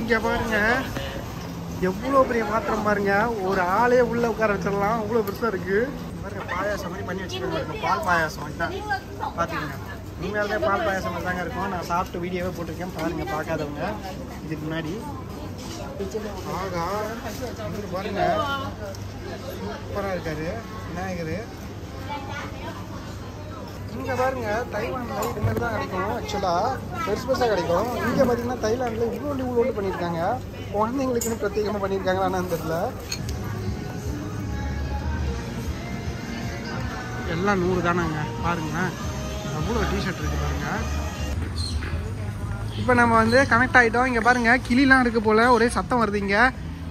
இங்க பாருங்க எவ்வளோ பெரிய மாத்திரம் பாருங்க, ஒரு ஆளே உள்ள உட்கார வச்சிடலாம், அவ்வளோ பெருசாக இருக்கு பாருங்க. பாயாசம் மாதிரி பண்ணி வச்சுருக்காங்க, பால் பாயாசம் இதுதான் பார்த்துக்கோங்க. உண்மையாலே பால் பாயாசம் மாதிரி தாங்க இருக்கும். நான் சாப்பிட்டு வீடியோவே போட்டிருக்கேன் பாருங்க, பார்க்காதவங்க இதுக்கு முன்னாடி. ஆகா பாருங்க சூப்பராக இருக்காரு விநாயகர். இங்கே பாருங்க தைவானில் இது மாதிரி தான் கிடைக்கும், ஆக்சுவலாக பெருசு பெருசாக கிடைக்கும். இங்கே பார்த்தீங்கன்னா தைலாண்டில் இவ்வளோ பண்ணியிருக்காங்க, குழந்தைங்களுக்குன்னு பிரத்யேகமாக பண்ணியிருக்காங்களான்னு தெரியல. எல்லாம் 100 தானாங்க பாருங்க, அவ்வளோ டிஷர்ட் இருக்குது பாருங்க. இப்போ நம்ம வந்து கனெக்ட் ஆகிட்டோம். இங்கே பாருங்கள் கிளிலாம் இருக்குது போல், ஒரே சத்தம் வருது. இங்கே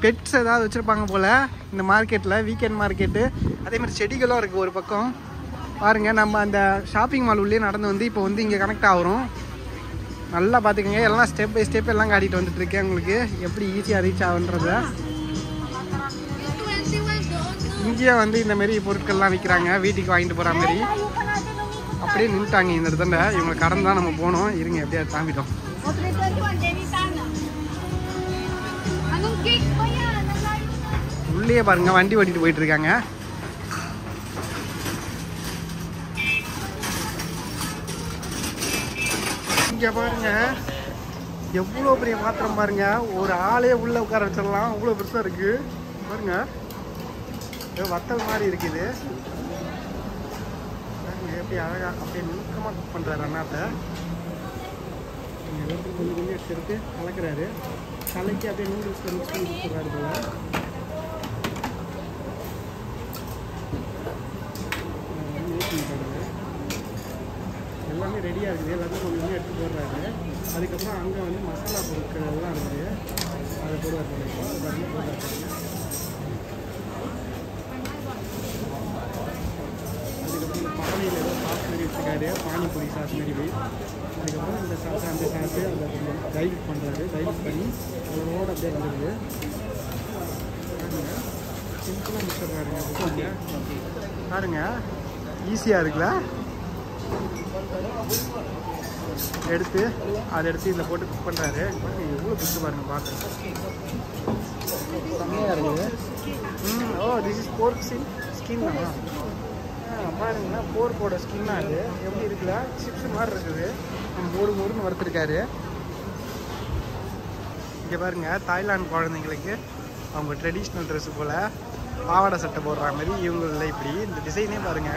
பெட்ஸ் ஏதாவது வச்சுருப்பாங்க போல் இந்த மார்க்கெட்டில், வீக்கெண்ட் மார்க்கெட்டு. அதேமாதிரி செடிகளும் இருக்குது ஒரு பக்கம் பாருங்கள். நம்ம அந்த ஷாப்பிங் மால் உள்ளே நடந்து வந்து இப்போ வந்து இங்கே கனெக்ட் ஆகிறோம். நல்லா பார்த்துக்கோங்க, எல்லாம் ஸ்டெப் பை ஸ்டெப் எல்லாம் காட்டிகிட்டு வந்துட்டுருக்கேன் உங்களுக்கு, எப்படி ஈஸியாக ரீச் ஆகுன்றத. இங்கேயே வந்து இந்தமாரி பொருட்கள்லாம் விற்கிறாங்க, வீட்டுக்கு வாங்கிட்டு போகிற மாதிரி. அப்படியே நின்றுட்டாங்க இந்த இடத்துல, இவங்களை கடந்து தான் நம்ம போனோம். இருங்க எப்படியா தாம்பிட்டோம். உள்ளே பாருங்க வண்டி ஓட்டிட்டு போயிட்டு இருக்காங்க. இங்க பாருங்க எவ்வளோ பெரிய பாத்திரம் பாருங்க, ஒரு ஆளே உள்ள உட்கார வச்சிடலாம், அவ்வளோ பெருசா இருக்கு பாருங்க. வத்தல் மாதிரி இருக்குது, எப்படி அழகா அப்படியே நுணுக்கமாக குக் பண்ணுறாரு அண்ணாத்தை. எல்லாத்துக்கும் கொஞ்சம் கொஞ்சம் எடுத்து கலக்கிறாரு, கலக்கி அப்படியே நூடுல்ஸில் மிக்ஸ் பண்ணி கொடுத்துட்றாரு போல. எல்லாமே ரெடியாக இருக்குது, எல்லாத்தையும் கொஞ்சம் கொஞ்சம் எடுத்து போடுறாரு. அதுக்கப்புறம் அங்கே வந்து மசாலா பொருட்கள் எல்லாம் இருக்குது, அதை போடுவார் போடுறாரு. பானையில் ஏதோ சாஸ் மாரி வச்சுருக்காரு, பானிபூரி சாஸ் மாரி. அதுக்கப்புறம் இந்த சாஸ் அந்த சாஸு அதை கொஞ்சம் டைல்யூட் பண்ணுறாரு, டைல்யூட் பண்ணி அதோட அப்படியே வந்துடுது. சிம்பிளாக முடிச்சிடுறாருங்க பாருங்க, ஈஸியாக இருக்குல்ல. எடுத்து அதை எடுத்து இதில் போட்டு குக் பண்ணுறாரு. எவ்வளோ பிடிச்சி பாருங்க பார்க்க, செம்மையாக இருக்குது. ஓ திஸ் இஸ் போர்க் ஸ்கின் தான் பாருங்கன்னா, போர்க்கோட ஸ்கின்னா அது எப்படி இருக்குல்ல, சிப்ஸ் மாதிரி இருக்குது. மொறுன்னு வறுத்துருக்காரு. இங்கே பாருங்க தாய்லாந்து குழந்தைங்களுக்கு அவங்க ட்ரெடிஷ்னல் ட்ரெஸ்ஸு போல் பாவாடை சட்டை போடுற மாதிரி இவங்களில் இப்படி இந்த டிசைனே பாருங்க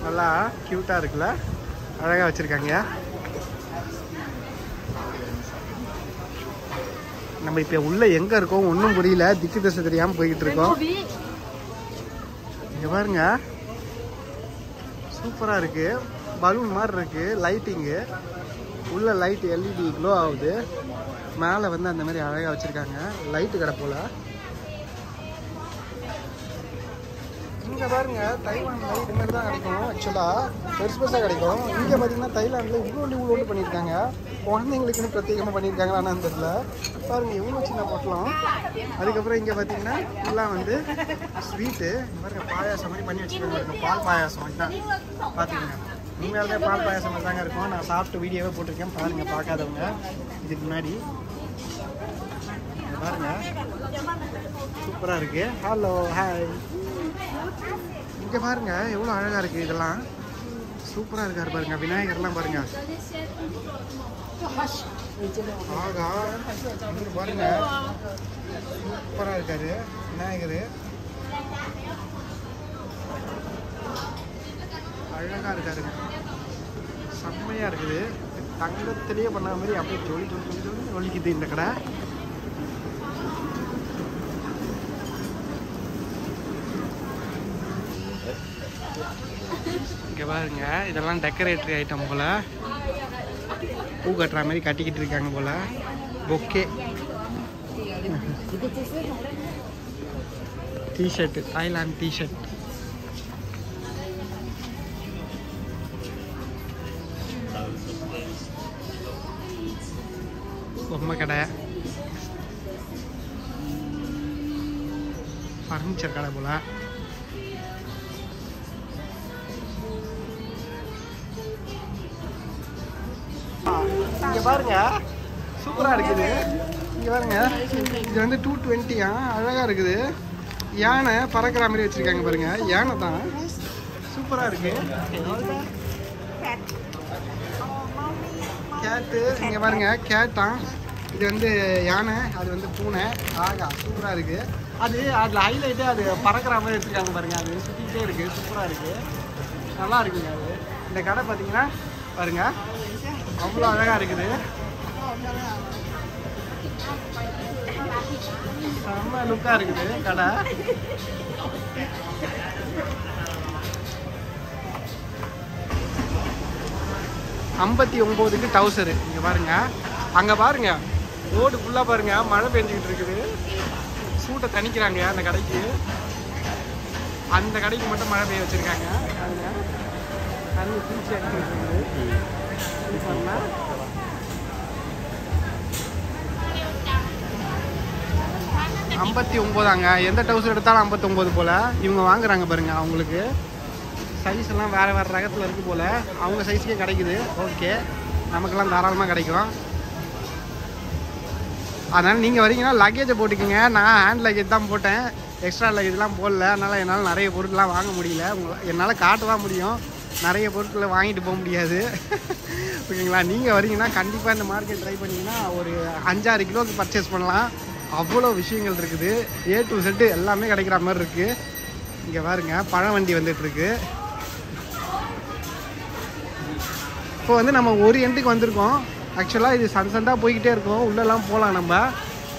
நல்லா க்யூட்டாக இருக்குல்ல, அழகாக வச்சுருக்காங்க. நம்ம இப்போ உள்ளே எங்கே இருக்கோம் ஒன்றும் புரியல, திக்கு திசை தெரியாமல் போய்கிட்டு இருக்கோம். இங்கே பாருங்க சூப்பராக இருக்குது, பலூன் மாதிரி இருக்குது, லைட்டிங்கு உள்ள லைட் எல்இடி க்ளோ ஆகுது. மேலே வந்து அந்த மாதிரி அழகாக வச்சுருக்காங்க, லைட்டு கடை போல். இங்கே பாருங்க தைவானில் இது மாதிரி தான் கிடைக்கும், ஆக்சுவலாக பெருசு பெருசாக கிடைக்கும். இங்கே பார்த்தீங்கன்னா தைலாண்டில் இவ்வளோ பண்ணியிருக்காங்க, குழந்தைங்களுக்குன்னு பிரத்யேகமாக பண்ணியிருக்காங்களான்னு தெரியல. பாருங்கள் எவ்வளோ சின்ன போட்டலாம். அதுக்கப்புறம் இங்கே பார்த்தீங்கன்னா எல்லாம் வந்து ஸ்வீட்டு பாருங்கள், பாயாசம் மாதிரி பண்ணி வச்சுருக்காங்க, பால் பாயாசம் இதுதான் பார்த்துக்கோங்க. உண்மையாலே பால் பாயாசம் மாதிரி தாங்க இருக்கும். நான் சாப்பிட்டு வீடியோவே போட்டிருக்கேன் பாருங்கள், பார்க்காதவங்க இதுக்கு முன்னாடி. பாருங்க சூப்பராக இருக்குது. Hello hi. இங்கே பாருங்க எவ்வளோ அழகாக இருக்குது, இதெல்லாம் சூப்பராக இருக்காரு பாருங்க. விநாயகர்லாம் பாருங்க, ஆகா பாருங்க சூப்பராக இருக்காரு விநாயகர், அழகாக இருக்காருங்க, செம்மையாக இருக்குது. தங்கத்திலேயே பண்ண மாதிரி அப்படியே ஜொலி ஒலிக்குது இந்த கடை. இங்கே பாருங்க இதெல்லாம் டெக்கரேட்டரி ஐட்டம் போல், பூ கட்டுற மாதிரி கட்டிக்கிட்டு இருக்காங்க போல், பொக்கே. T-shirt, Thailand T-shirt. பொம்மை கடை, ஃபர்னிச்சர் கடை போல். இங்க பாருங்க சூப்பரா இருக்குது, இங்கே பாருங்க, இது வந்து 220. அழகாக இருக்குது. யானை பறக்கிற மாதிரி வச்சுருக்காங்க பாருங்க. யானை தான், சூப்பராக இருக்குது. கேட்டு இங்கே பாருங்க, கேட்டான். இது வந்து யானை, அது வந்து பூனை. ஆகா, சூப்பராக இருக்குது. அதில் ஹைலைட்டு அது பறக்கிற மாதிரி வச்சுருக்காங்க பாருங்கள். அது சுற்றிக்கிட்டே இருக்குது, சூப்பராக இருக்குது, நல்லா இருக்குங்க. அது இந்த கடை பார்த்தீங்கன்னா பாருங்கள், அவ்வளோ அழகாக இருக்குது. செம்ம லுக்காக இருக்குது கடை. $59க்கு டவுசரு. இங்கே பாருங்கள், அங்கே பாருங்கள், ரோடு ஃபுல்லாக பாருங்கள், மழை பெஞ்சிக்கிட்டு இருக்குது. சூட்டை தணிக்கிறாங்க அந்த கடைக்கு. அந்த கடைக்கு மட்டும் மழை பெய்ய வச்சுருக்காங்க. பாருங்க, தண்ணி பூச்சி அடிச்சுட்டு இருக்குது. பண்ணால் 59. எந்த டவுசர் எடுத்தாலும் 59 போல் இவங்க வாங்குறாங்க பாருங்க. அவங்களுக்கு சைஸ் எல்லாம் வேறு வேறு ரகத்தில் இருக்குது போல். அவங்க சைஸுக்கே கிடைக்குது. ஓகே, நமக்கெல்லாம் தாராளமாக கிடைக்கும். அதனால் நீங்கள் வரீங்கன்னா லக்கேஜை போட்டுக்கோங்க. நான் ஹேண்ட் லக்கேஜ் தான் போட்டேன், எக்ஸ்ட்ரா லக்கேஜ்லாம் போடல. அதனால் என்னால் நிறைய பொருட்கள்லாம் வாங்க முடியல. என்னால் காட்ட தான் முடியும், நிறைய பொருட்களை வாங்கிட்டு போக முடியாது. ஓகேங்களா? நீங்கள் வரீங்கன்னா கண்டிப்பாக இந்த மார்க்கெட் ட்ரை பண்ணிங்கன்னா ஒரு 5-6 கிலோவுக்கு பர்ச்சேஸ் பண்ணலாம். அவ்வளோ விஷயங்கள் இருக்குது. A to Z எல்லாமே கிடைக்கிற மாதிரி இருக்குது. இங்கே பாருங்க, பழ வண்டி வந்துட்டுருக்கு. இப்போ வந்து நம்ம ஒரு எண்டுக்கு வந்திருக்கோம். ஆக்சுவலாக இது சன்செட்டாக போய்கிட்டே இருக்கும். உள்ளெல்லாம் போகலாம் நம்ம.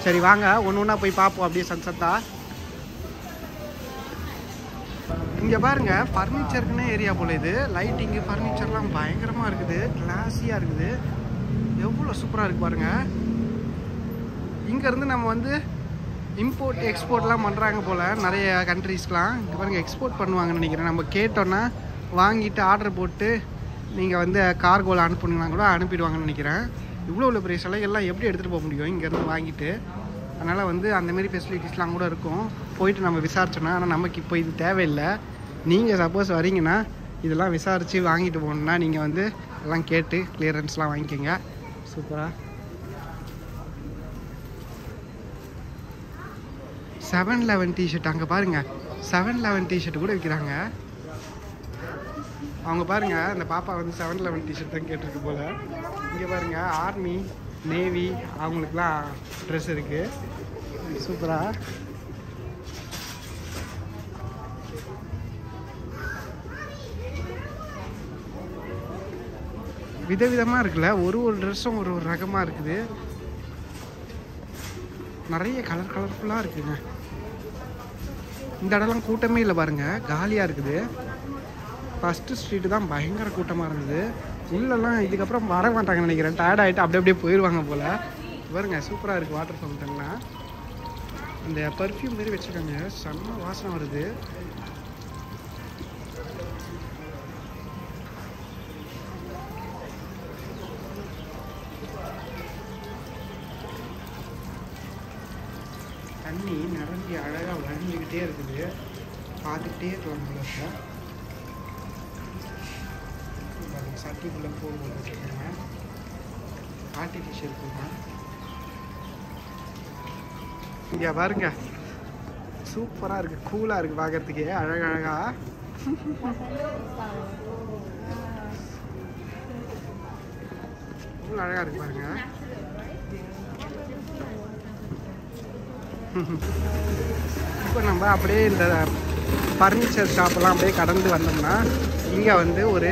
சரி வாங்க, ஒன்று ஒன்றா போய் பார்ப்போம் அப்படியே சன்செட்டாக. இங்கே பாருங்கள், ஃபர்னிச்சருக்குன்னே ஏரியா போல் இது. லைட்டிங்கு ஃபர்னிச்சர்லாம் பயங்கரமாக இருக்குது, கிளாஸியாக இருக்குது. எவ்வளோ சூப்பராக இருக்குது பாருங்கள். இங்கேருந்து நம்ம வந்து இம்போர்ட் எக்ஸ்போர்ட்லாம் பண்ணுறாங்க போல் நிறைய கண்ட்ரீஸ்க்கெலாம். இங்கே பாருங்கள், எக்ஸ்போர்ட் பண்ணுவாங்கன்னு நினைக்கிறேன். நம்ம கேட்டோன்னா வாங்கிட்டு ஆர்டர் போட்டு நீங்கள் வந்து கார்கோவில் அனுப்புனீங்கன்னா கூட அனுப்பிடுவாங்கன்னு நினைக்கிறேன். இவ்வளோ பெரிய சிலைகள்லாம் எப்படி எடுத்துகிட்டு போக முடியும் இங்கேருந்து வாங்கிட்டு? அதனால் வந்து அந்தமாரி ஃபெசிலிட்டிஸ்லாம் கூட இருக்கும். போயிட்டு நம்ம விசாரிச்சோன்னா. ஆனால் நமக்கு இப்போ இது தேவையில்லை. நீங்கள் சப்போஸ் வரீங்கன்னா இதெல்லாம் விசாரித்து வாங்கிட்டு போகணுன்னா நீங்கள் வந்து எல்லாம் கேட்டு கிளியரன்ஸ்லாம் வாங்கிக்கோங்க. சூப்பராக 711 டிஷர்ட். அங்கே பாருங்கள், 711 டிஷர்ட் கூட விற்கிறாங்க. அவங்க பாருங்கள், அந்த பாப்பா வந்து 711 டிஷர்ட் தான் கேட்டிருக்கு போல். இங்கே பாருங்கள், ஆர்மி நேவி அவங்களுக்குலாம் ட்ரெஸ் இருக்குது. சூப்பராக விதவிதமாக இருக்குல்ல. ஒரு ட்ரெஸ்ஸும் ஒரு ரகமாக இருக்குது. நிறைய கலர்ஃபுல்லாக இருக்குங்க. இந்த இடம்லாம் கூட்டமே இல்லை பாருங்கள், காலியாக இருக்குது. ஃபஸ்ட்டு ஸ்ட்ரீட்டு தான் பயங்கர கூட்டமாக இருந்தது. உள்ளெல்லாம் இதுக்கப்புறம் வர மாட்டாங்கன்னு நினைக்கிறேன். டயர்ட் ஆகிட்டு அப்படியே போயிடுவாங்க போல். பாருங்க, சூப்பராக இருக்குது வாட்டர் ஃபவுண்டன்லாம். இந்த பர்ஃப்யூம் மாரி வச்சுருக்காங்க, செம்ம வாசனை வருது. தண்ணி நிரம்பி அழகாக வழிஞ்சிக்கிட்டே இருக்குது. பார்த்துக்கிட்டே இருக்கலாம் போல. சட்டிக்குள்ளே போல் போட்டுருக்காங்க, ஆர்டிஃபிஷியல் பூங்க. இங்கே பாருங்க, சூப்பராக இருக்குது, கூலாக இருக்குது பார்க்குறதுக்கே. அழகழகா அழகாக இருக்குது பாருங்க. இப்போ நம்ம அப்படியே இந்த ஃபர்னிச்சர் ஷாப்பெல்லாம் அப்படியே கடந்து வந்தோம்னா இங்கே வந்து ஒரு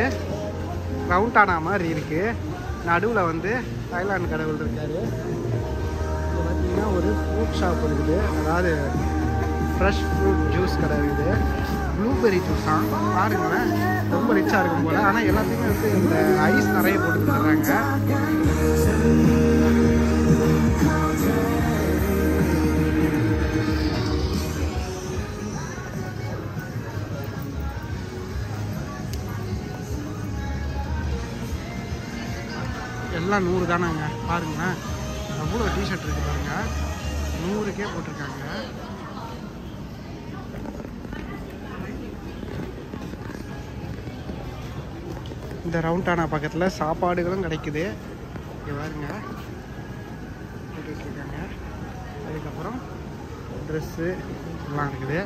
ரவுண்டானா மாதிரி இருக்குது. நடுவில் வந்து தாய்லாந்து கடவுள் இருக்கார். இங்கே பார்த்தீங்கன்னா ஒரு ஃப்ரூட் ஷாப் இருக்குது, அதாவது ஃப்ரெஷ் ஃப்ரூட் ஜூஸ் கடை இருக்குது. ப்ளூபெரி ஜூஸ் தான் பாருங்களேன், ரொம்ப ரிச்சாக இருக்கும் போல். ஆனால் எல்லாத்தையுமே வந்து இந்த ஐஸ் நிறைய போட்டு தர்றாங்க. எல்லாம் 100 தானாங்க. பாருங்களேன், அவ்வளோ டிஷர்ட் இருக்குது பாருங்கள், 100க்கே போட்டிருக்காங்க. இந்த ரவுண்டானா பக்கத்தில் சாப்பாடுகளும் கிடைக்குது. இங்கே பாருங்க, போட்டுட்ருக்காங்க. ட்ரெஸ்ஸு எல்லாம் இருக்குது.